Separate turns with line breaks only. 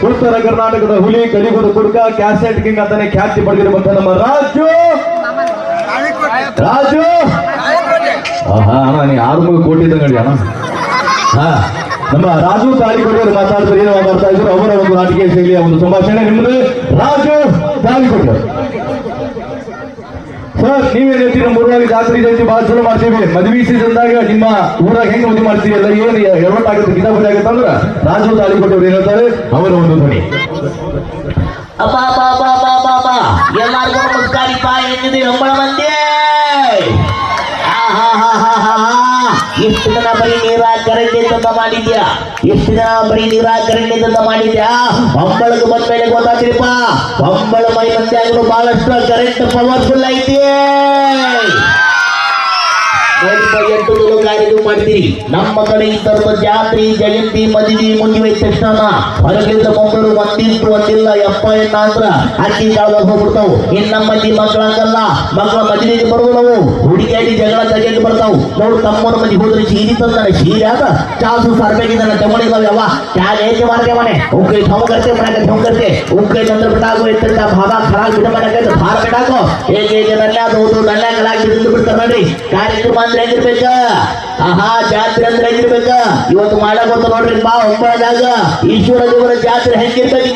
ಉತ್ತರ ಕರ್ನಾಟಕದ ಹುಲಿ ಕಲಿಗುಡು ಕುಡ್ಕ ಕ್ಯಾಸೆಟ್ ಕಿಂಗ್ ಅಂತಾನೆ ಖ್ಯಾತಿ ಪಡೆದಿರುವಂತಹ ನಮ್ಮ ರಾಜು ಅಣ್ಣ ನೀ 6 ಕೋಟಿ ಇದ್ದಂಗಡಿ ಅಣ್ಣ. ನಮ್ಮ ರಾಜು ತಾಳಿಕೋಟೆ ಅವರು ಮಾತಾಡ್ತಾರೆ, ಏನು ಮಾತಾಡ್ತಾ ಇದ್ರು ಅವರ ಒಂದು ರಾಜಕೀಯ ಶೈಲಿಯ ಒಂದು ಸಂಭಾಷಣೆ ನಿಮ್ಮದು. ರಾಜು ತಾಳಿಕೋಟೆ ಸರ್, ನೀವೇನ್ ಹೇಳ್ತೀರಿ? ಮೂರವಾಗಿ ಜಾತ್ರೆ ಜಯಂತಿ ಬಹಳ ಚಲೋ ಮಾಡ್ತೀವಿ. ಮದುವೆ ಸೀಸನ್ದಾಗ ನಿಮ್ಮ ಊರಾಗ ಹೆಂಗ್ ಮದುವೆ ಮಾಡ್ತೀವಿ ಎಲ್ಲ ಏನು ಎಡವಟ್ಟಾಗುತ್ತೆ ಕಿತಾಪತಿ ಆಗುತ್ತೆ ಅಂದ್ರೆ ರಾಜು ತಾಳಿಕೋಟೆ ಅವರು ಏನ್ ಹೇಳ್ತಾರೆ ಅವರ ಒಂದು ಧ್ವನಿ.
ಎಲ್ಲರಿಗೂ ನಮಸ್ಕಾರಿಪ್ಪ. ಏನಿದೆ ಅಂಬಳ ಮಂದಿ? ಎಷ್ಟು ಜನ ಬರೀ ನೀರಾಕರಣೆ ತಂದ ಮಾಡಿದ್ಯಾ? ಎಷ್ಟು ಜನ ಬರೀ ನೀರಾಕರಣೆ ತಂದ ಮಾಡಿದ್ಯಾ? ಅಂಬಳಕ್ಕೆ ಬಂದ ಮೇಲೆ ಗೊತ್ತಾಗ್ತಿರಿಪ್ಪ, ಅಂಬಳ ಮೈ ಮಂದಿ ಆಗಲು ಬಹಳಷ್ಟು ಕರೆಂಟ್ ಪವರ್ಫುಲ್ ಐತಿ. ಎಷ್ಟು ಕಾರ್ಯಕ್ರಮ ಮಾಡ್ತೀರಿ ನಮ್ಮ ಕಡೆ ಈ ತರದ ಜಾತ್ರೆ ಜಯಂತಿ ಮದುವೆ ಮುಂದಿವೆ ತಕ್ಷಣ ಹೊರಗಿಂದ ಮಕ್ಕಳು ಒಂದಿತ್ತು ಒಂದಿಲ್ಲ ಎಪ್ಪ ಎಣ್ಣ ಅಂದ್ರ ಅಕ್ಕಿ ಕಾಳು ಹೋಗ್ಬಿಡ್ತಾವು. ಇನ್ನು ನಮ್ಮ ಮಂದಿ ಮಕ್ಕಳಂಗಲ್ಲ, ಮಕ್ಕಳ ಮದುವೆಗೆ ಬರುವುದವು ಹುಡುಗಿಯಾಗಿ ಜಗಳ ತೆಗೆದು ಬರ್ತಾವು. ನೋಡು ತಮ್ಮನ ಮಂದಿ ಹೋದ್ರೆ ಸೀರಿ ತಂದಾನೆ, ಸೀರೆ ಆದ ಚಾಸು ಸರ್ಬೇಕಿದ್ದಾನೆ ತಗೊಂಡಿದ್ದಾವೆ ಅವ क्या लेके मार के मने उनके ढोंग करते मने ढोंग करते उनके चंद्र बेटा को इतना भागा खराब बिट मने के भार बेटा को एक नल्ला दो नल्ला कलाक ಬಿಟ್ಟು ಬಿಡ್ತಾರೆ ನೋಡಿ. ಕಾರ್ಯಕ್ರಮ ಅಂದ್ರೆ ಹೆಂಗಿರ್ಬೇಕ? ಜಾತ್ರೆ ಅಂದ್ರೆ ಹೆಂಗಿರ್ಬೇಕ? ಇವತ್ತು ಮಾಡಬೇಕು ನೋಡ್ರಿ ಬಾ ಒಂಬಳದಾಗ ಈಶ್ವರ ದೇವರ ಜಾತ್ರೆ ಹೆಂಗಿರ್ಬೇಕು?